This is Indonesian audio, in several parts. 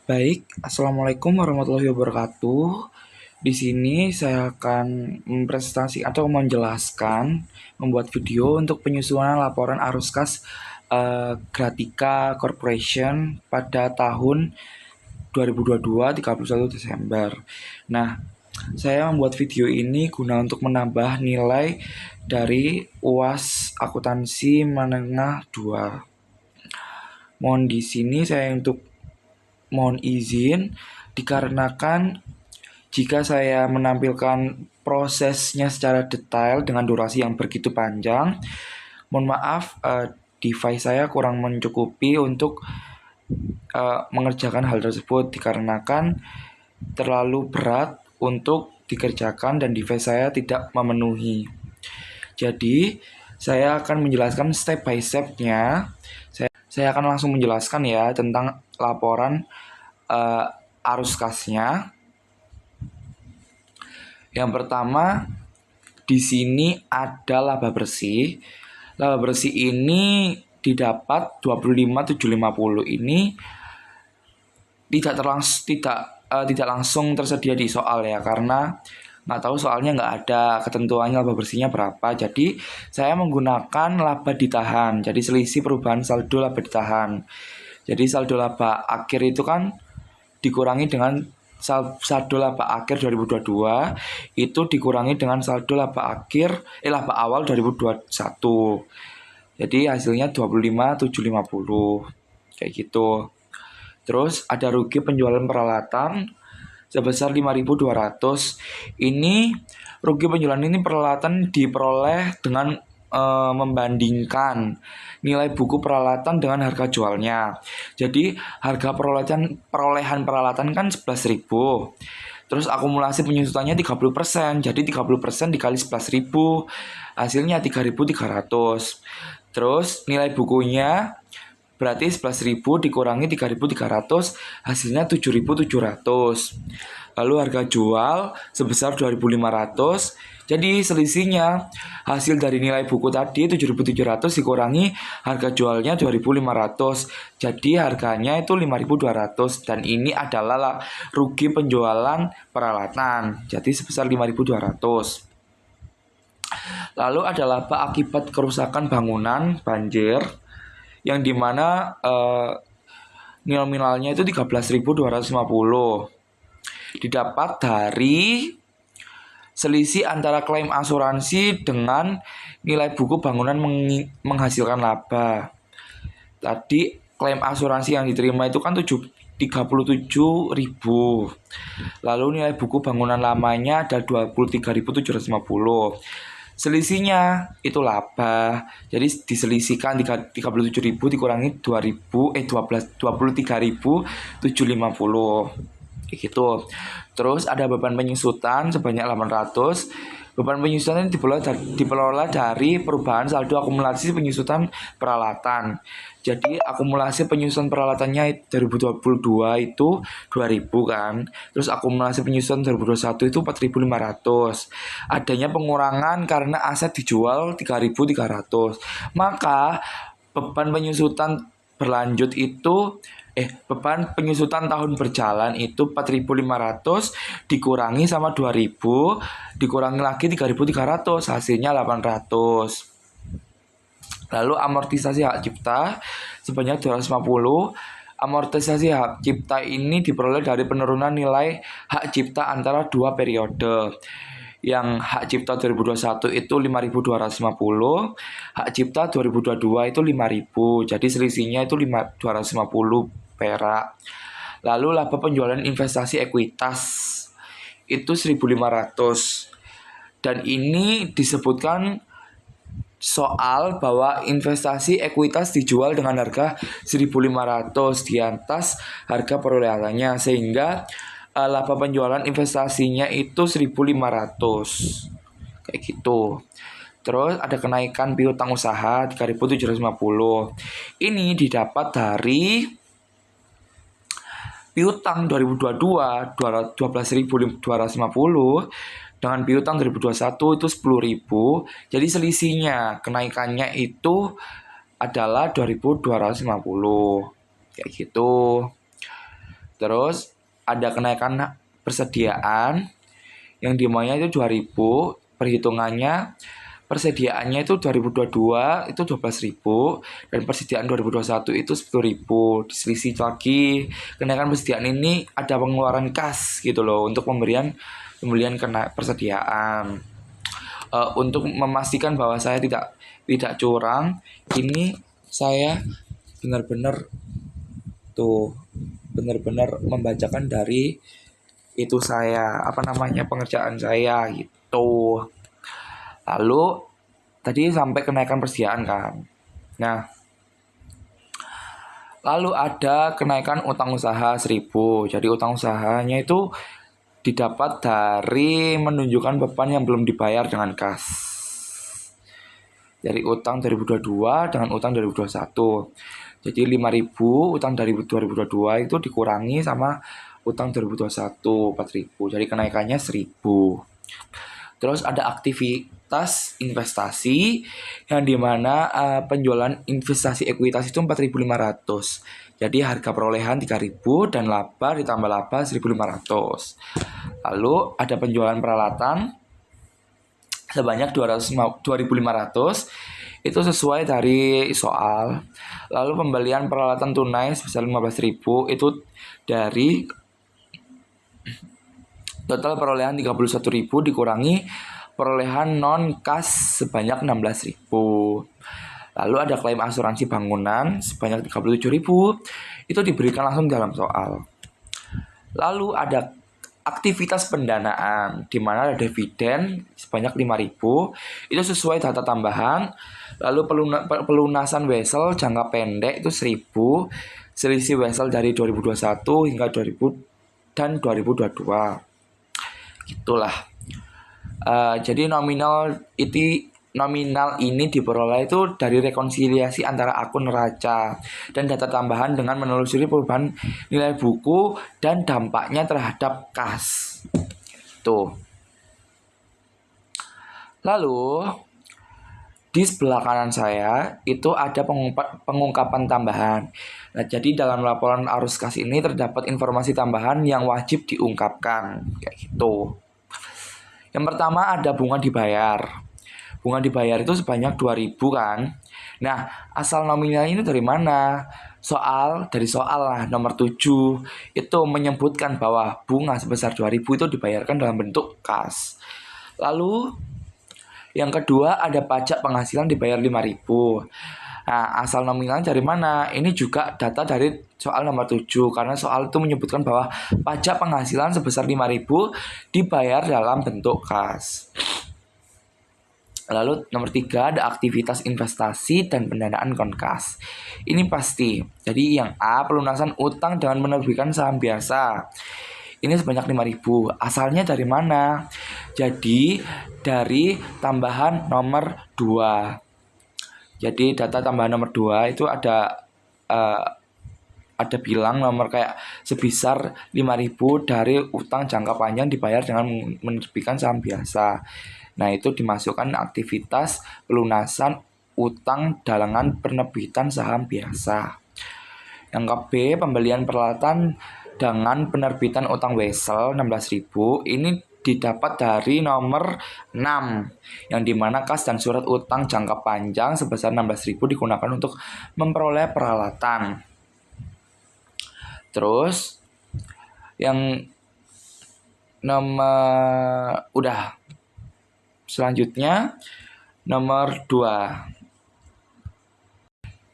Baik, Assalamualaikum warahmatullahi wabarakatuh. Di sini saya akan mempresentasi atau menjelaskan membuat video untuk penyusunan laporan arus kas Gratika Corporation pada tahun 2022 31 Desember. Nah, saya membuat video ini guna untuk menambah nilai dari UAS Akuntansi Menengah 2. Mohon di sini saya mohon izin dikarenakan jika saya menampilkan prosesnya secara detail dengan durasi yang begitu panjang, mohon maaf, device saya kurang mencukupi untuk mengerjakan hal tersebut dikarenakan terlalu berat untuk dikerjakan dan device saya tidak memenuhi. Jadi, saya akan menjelaskan step by step-nya. Saya akan langsung menjelaskan ya tentang laporan arus kasnya. Yang pertama, di sini ada laba bersih. Laba bersih ini didapat 25.750 ini tidak langsung tersedia di soal ya, karena nggak tahu soalnya nggak ada ketentuannya laba bersihnya berapa. Jadi saya menggunakan laba ditahan. Jadi selisih perubahan saldo laba ditahan. Jadi saldo laba akhir itu kan dikurangi dengan saldo laba akhir 2022 itu dikurangi dengan saldo laba awal 2021. Jadi hasilnya 25.750 kayak gitu. Terus ada rugi penjualan peralatan sebesar 5.200. Ini rugi penjualan ini peralatan diperoleh dengan membandingkan nilai buku peralatan dengan harga jualnya. Jadi harga perolehan peralatan kan 11.000. Terus akumulasi penyusutannya 30%. Jadi 30% dikali 11.000 hasilnya 3.300. Terus nilai bukunya berarti 11.000 dikurangi 3.300 hasilnya 7.700. Lalu harga jual sebesar 2.500. Jadi selisihnya hasil dari nilai buku tadi 7.700 dikurangi harga jualnya 2.500. Jadi harganya itu 5.200 dan ini adalah rugi penjualan peralatan. Jadi sebesar 5.200. Lalu ada laba akibat kerusakan bangunan banjir yang dimana nominalnya itu 13.250 didapat dari selisih antara klaim asuransi dengan nilai buku bangunan menghasilkan laba. Tadi klaim asuransi yang diterima itu kan 37.000. Lalu nilai buku bangunan lamanya ada 23.750. Selisihnya itu laba. Jadi diselisihkan 37.000 dikurangi 23.750 gitu. Terus ada beban penyusutan sebanyak 800. Beban penyusutan ini diperoleh dari perubahan saldo akumulasi penyusutan peralatan. Jadi akumulasi penyusutan peralatannya 2022 itu 2.000 kan. Terus akumulasi penyusutan 2021 itu 4.500. Adanya pengurangan karena aset dijual 3.300. Maka beban penyusutan berlanjut itu beban penyusutan tahun berjalan itu 4.500 dikurangi sama 2.000 dikurangi lagi 3.300 hasilnya 800. Lalu amortisasi hak cipta sebanyak 250. Amortisasi hak cipta ini diperoleh dari penurunan nilai hak cipta antara dua periode. Yang hak cipta 2021 itu 5.250, hak cipta 2022 itu 5.000. Jadi selisihnya itu 250 perak. Lalu laba penjualan investasi ekuitas itu 1.500. Dan ini disebutkan soal bahwa investasi ekuitas dijual dengan harga 1.500 di atas harga perolehannya, sehingga laba penjualan investasinya itu 1.500 kayak gitu. Terus ada kenaikan piutang usaha 3.750. Ini didapat dari piutang 2022 12.250 dengan piutang 2021 itu 10.000. Jadi selisihnya kenaikannya itu adalah 2.250 kayak gitu. Terus ada kenaikan persediaan yang dimaunya itu 2.000, perhitungannya persediaannya itu 2022 itu 12.000 dan persediaan 2021 itu 10.000. Diselisih lagi kenaikan persediaan ini ada pengeluaran kas gitu loh untuk pembelian kena persediaan. Untuk memastikan bahwa saya tidak curang, ini saya benar-benar benar-benar membacakan dari itu saya pengerjaan saya gitu. Lalu tadi sampai kenaikan persediaan kan. Nah, lalu ada kenaikan utang usaha 1.000. Jadi utang usahanya itu didapat dari menunjukkan beban yang belum dibayar dengan kas. Dari utang 2022 dengan utang 2021. Jadi 5.000 utang dari 2022 itu dikurangi sama utang 2021 4.000. Jadi kenaikannya 1.000. Terus ada aktivitas investasi yang dimana penjualan investasi ekuitas itu 4.500. Jadi harga perolehan 3.000 dan laba ditambah laba 1.500. Lalu ada penjualan peralatan sebanyak 2.500 itu sesuai dari soal. Lalu pembelian peralatan tunai sebesar 15.000 itu dari total perolehan 31.000 dikurangi perolehan non kas sebanyak 16.000. Lalu ada klaim asuransi bangunan sebanyak 37.000 itu diberikan langsung dalam soal. Lalu ada aktivitas pendanaan di mana ada dividen sebanyak 5.000 itu sesuai data tambahan. Lalu pelunasan wesel jangka pendek itu 1.000, selisih wesel dari 2021 hingga 2000 dan 2022. Gitulah. Jadi nominal ini diperoleh itu dari rekonsiliasi antara akun neraca dan data tambahan dengan menelusuri perubahan nilai buku dan dampaknya terhadap kas. Tuh. Lalu di sebelah kanan saya itu ada pengungkapan tambahan. Nah, jadi dalam laporan arus kas ini terdapat informasi tambahan yang wajib diungkapkan kayak gitu. Yang pertama ada bunga dibayar. Bunga dibayar itu sebanyak 2.000 kan. Nah, asal nominalnya ini dari mana? Dari soal lah nomor 7 itu menyebutkan bahwa bunga sebesar 2.000 itu dibayarkan dalam bentuk kas. Lalu yang kedua ada pajak penghasilan dibayar 5.000. Nah, asal nominalnya dari mana? Ini juga data dari soal nomor 7 karena soal itu menyebutkan bahwa pajak penghasilan sebesar 5.000 dibayar dalam bentuk kas. Lalu nomor 3 ada aktivitas investasi dan pendanaan konkas. Ini pasti. Jadi yang A, pelunasan utang dengan menerbitkan saham biasa. Ini sebanyak 5.000. Asalnya dari mana? Jadi dari tambahan nomor 2. Jadi data tambahan nomor 2 itu ada bilang nomor kayak sebesar 5.000 dari utang jangka panjang dibayar dengan menerbitkan saham biasa. Nah, itu dimasukkan aktivitas pelunasan utang dalangan penerbitan saham biasa. Yang ke B, pembelian peralatan dengan penerbitan utang wesel 16.000 ini didapat dari nomor 6 yang dimana kas dan surat utang jangka panjang sebesar 16.000 digunakan untuk memperoleh peralatan. Terus yang nomor selanjutnya nomor 2.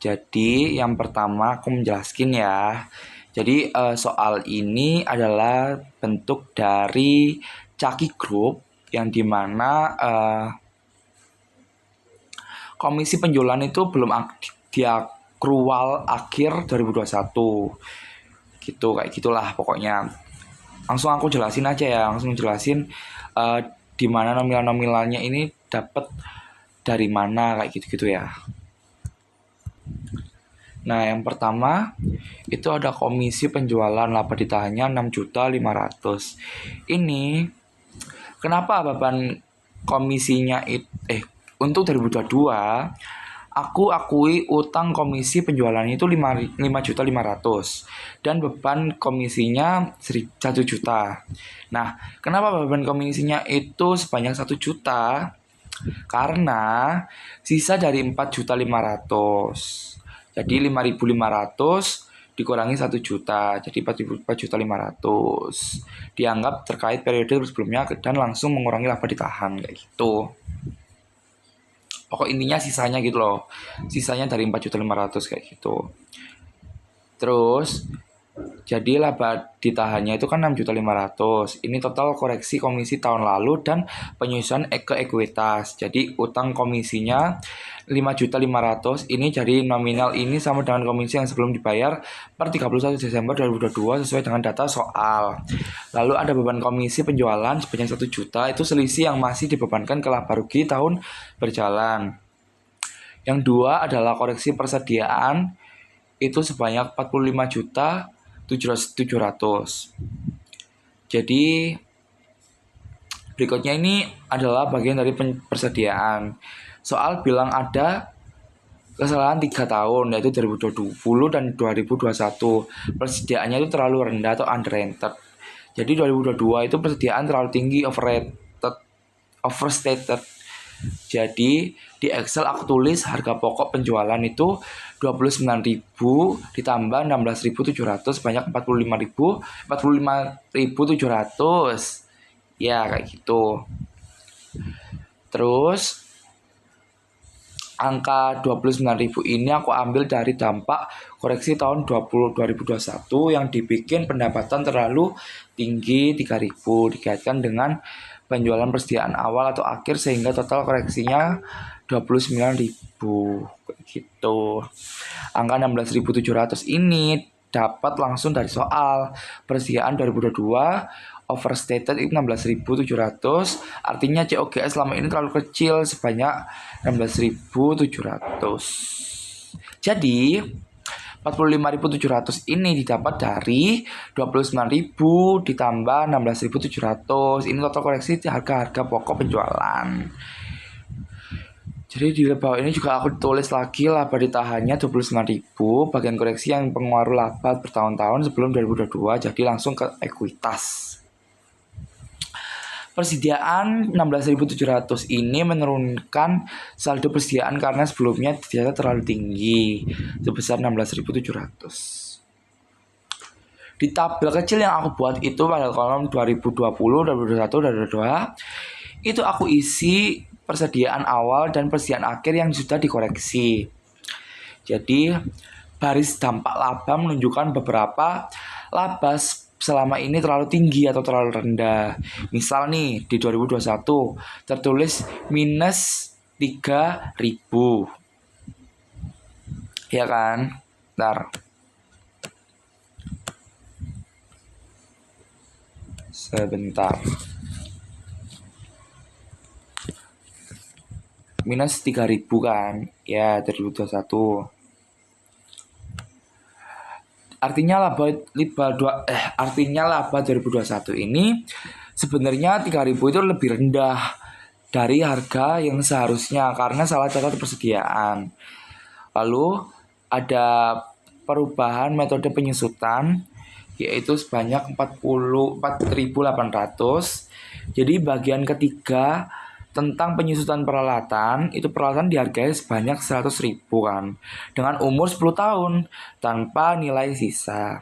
Jadi yang pertama aku menjelaskan ya. Jadi soal ini adalah bentuk dari Caki Group yang dimana komisi penjualan itu belum diakrual akhir 2021. Gitu, kayak gitulah pokoknya. Langsung aku jelasin aja ya, di mana nominalnya ini dapat dari mana kayak gitu-gitu ya. Nah, yang pertama itu ada komisi penjualan laba ditahannya 6.500.000. Ini kenapa beban komisinya untuk 2022 Aku akui utang komisi penjualan itu 5.500.000 dan beban komisinya 1 juta. Nah, kenapa beban komisinya itu sebanyak 1 juta? Karena sisa dari 4.500.000. Jadi 5.500 dikurangi 1 juta, jadi 4.500. Dianggap terkait periode sebelumnya dan langsung mengurangi laba ditahan kayak gitu. Pokok intinya sisanya gitu loh. Sisanya dari 4.500.000 kayak gitu. Terus jadi laba ditahannya itu kan 6.500.000. Ini total koreksi komisi tahun lalu dan penyusuan ke ekuitas. Jadi utang komisinya 5.500.000 ini jadi nominal ini sama dengan komisi yang sebelum dibayar per 31 Desember 2022 sesuai dengan data soal. Lalu ada beban komisi penjualan sebanyak 1 juta, itu selisih yang masih dibebankan ke laba rugi tahun berjalan. Yang dua adalah koreksi persediaan itu sebanyak 45.700.000. Jadi berikutnya ini adalah bagian dari persediaan. Soal bilang ada kesalahan 3 tahun yaitu 2020 dan 2021. Persediaannya itu terlalu rendah atau underrated. Jadi 2022 itu persediaan terlalu tinggi, overstated. Jadi di Excel aku tulis harga pokok penjualan itu 29.000 ditambah 16.700 sebanyak 45.700. Ya kayak gitu. Terus angka 29.000 ini aku ambil dari dampak koreksi tahun 2021 yang dibikin pendapatan terlalu tinggi 3.000 dikaitkan dengan penjualan persediaan awal atau akhir sehingga total koreksinya 29.000 gitu. Angka 16.700 ini dapat langsung dari soal persediaan 2022 overstated itu 16.700, artinya COGS selama ini terlalu kecil sebanyak 16.700. Jadi 45.700 ini didapat dari 29.000 ditambah 16.700. Ini total koreksi harga-harga pokok penjualan. Jadi di bawah ini juga aku tulis lagi laba ditahannya 29.000, bagian koreksi yang pengaruh laba bertahun-tahun sebelum 2022, jadi langsung ke ekuitas. Persediaan 16.700 ini menurunkan saldo persediaan karena sebelumnya ternyata terlalu tinggi sebesar 16.700. Di tabel kecil yang aku buat itu pada kolom 2020, 2021, 2022 itu aku isi persediaan awal dan persediaan akhir yang sudah dikoreksi. Jadi baris dampak laba menunjukkan beberapa laba selama ini terlalu tinggi atau terlalu rendah. Misal nih di 2021 tertulis minus 3.000. Ya kan? Bentar. Sebentar. Minus 3.000 kan? Ya, 2021. Artinya laba 2021 ini sebenarnya 3.000 itu lebih rendah dari harga yang seharusnya karena salah catat persediaan. Lalu ada perubahan metode penyusutan yaitu sebanyak 4.800. Jadi bagian ketiga tentang penyusutan peralatan, itu peralatan dihargai sebanyak 100.000 kan, dengan umur 10 tahun tanpa nilai sisa.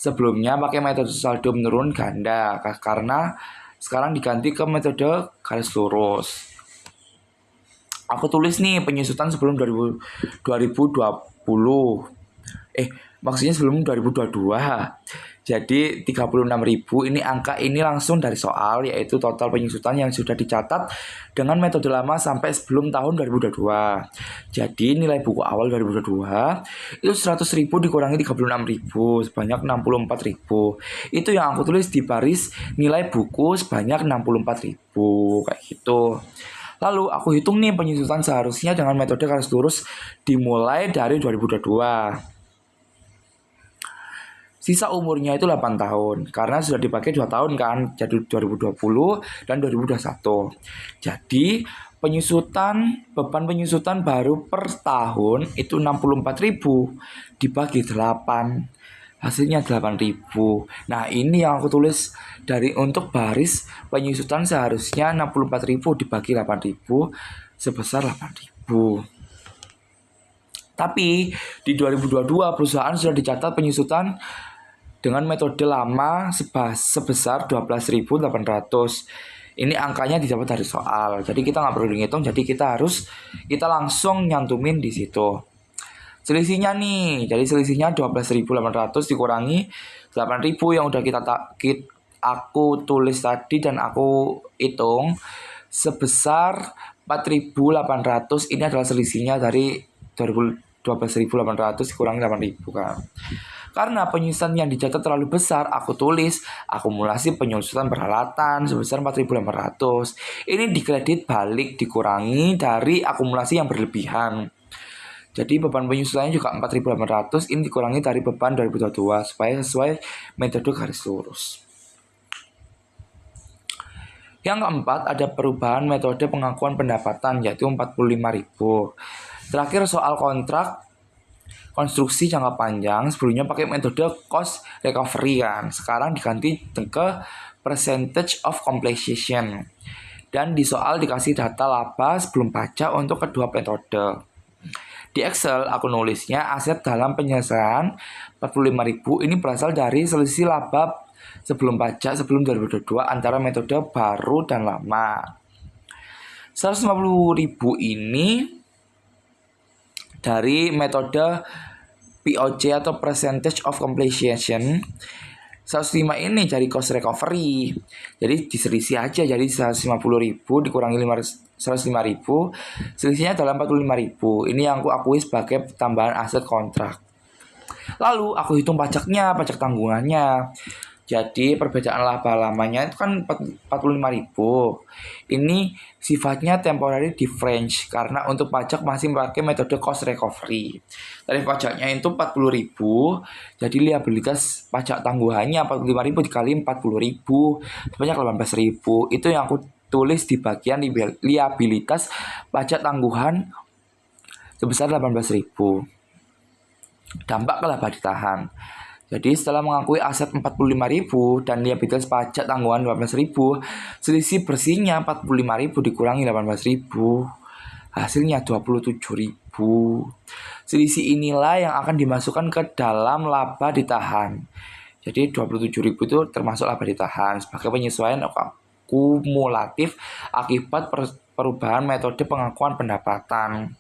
Sebelumnya pakai metode saldo menurun ganda karena sekarang diganti ke metode garis lurus. Aku tulis nih penyusutan sebelum 2020. Maksudnya sebelum 2022. Jadi 36.000 ini angka ini langsung dari soal, yaitu total penyusutan yang sudah dicatat dengan metode lama sampai sebelum tahun 2022. Jadi nilai buku awal 2022 itu 100.000 dikurangi 36.000 sebanyak 64.000. Itu yang aku tulis di baris nilai buku sebanyak 64.000 kayak gitu. Lalu aku hitung nih penyusutan seharusnya dengan metode garis lurus dimulai dari 2022. Sisa umurnya itu 8 tahun karena sudah dipakai 2 tahun kan, jadi 2020 dan 2021. Jadi beban penyusutan baru per tahun itu 64.000 dibagi 8. Hasilnya 8.000. Nah, ini yang aku tulis dari untuk baris penyusutan seharusnya 64.000 dibagi 8.000 sebesar 8.000. Tapi di 2022 perusahaan sudah dicatat penyusutan dengan metode lama sebesar 12.800. Ini angkanya didapat dari soal. Jadi kita nggak perlu ngitung, jadi kita langsung nyantumin di situ. Selisihnya nih, jadi selisihnya 12.800 dikurangi 8.000 yang udah aku tulis tadi dan aku hitung sebesar 4.800. Ini adalah selisihnya dari 12.800 dikurangi 8.000 kan. Karena penyusutan yang dicatat terlalu besar, aku tulis akumulasi penyusutan peralatan sebesar 4.800. Ini dikredit balik dikurangi dari akumulasi yang berlebihan. Jadi beban penyusutannya juga 4.800, ini dikurangi dari beban 2022 supaya sesuai metode garis lurus. Yang keempat, ada perubahan metode pengakuan pendapatan yaitu 45.000. Terakhir soal kontrak konstruksi jangka panjang, sebelumnya pakai metode cost recovery kan. Sekarang diganti ke percentage of completion. Dan di soal dikasih data laba sebelum pajak untuk kedua metode. Di Excel aku nulisnya aset dalam penyelesaian 45.000 ini berasal dari selisih laba sebelum pajak sebelum 2022 antara metode baru dan lama. 150.000 ini dari metode POC atau percentage of completion. 105 ini dari cost recovery. Jadi diselisih aja, jadi 150.000 dikurangi 105.000, selisihnya adalah 45.000. Ini yang aku akui sebagai tambahan aset kontrak. Lalu aku hitung pajaknya, pajak tanggungannya. Jadi perbedaan laba lamanya itu kan 45.000. Ini sifatnya temporary difference karena untuk pajak masih pakai metode cost recovery. Tarif pajaknya itu 40.000. Jadi liabilitas pajak tanggungannya 45.000 dikali 40.000 sebanyak 18.000. Itu yang aku tulis di bagian liabilitas pajak tanggungan sebesar 18.000. Dampak ke laba ditahan. Jadi setelah mengakui aset 45.000 dan liabilitas pajak tanggungan 18.000, selisih bersihnya 45.000 dikurangi 18.000, hasilnya 27.000. Selisih inilah yang akan dimasukkan ke dalam laba ditahan. Jadi 27.000 itu termasuk laba ditahan sebagai penyesuaian kumulatif akibat perubahan metode pengakuan pendapatan.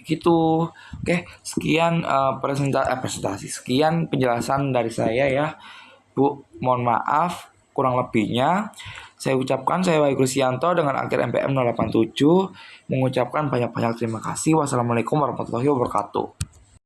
Gitu. Oke, sekian presentasi. Sekian penjelasan dari saya ya, Bu. Mohon maaf kurang lebihnya. Saya ucapkan saya Wahyu Kristianto dengan akhir MPM 087 mengucapkan banyak-banyak terima kasih. Wassalamualaikum warahmatullahi wabarakatuh.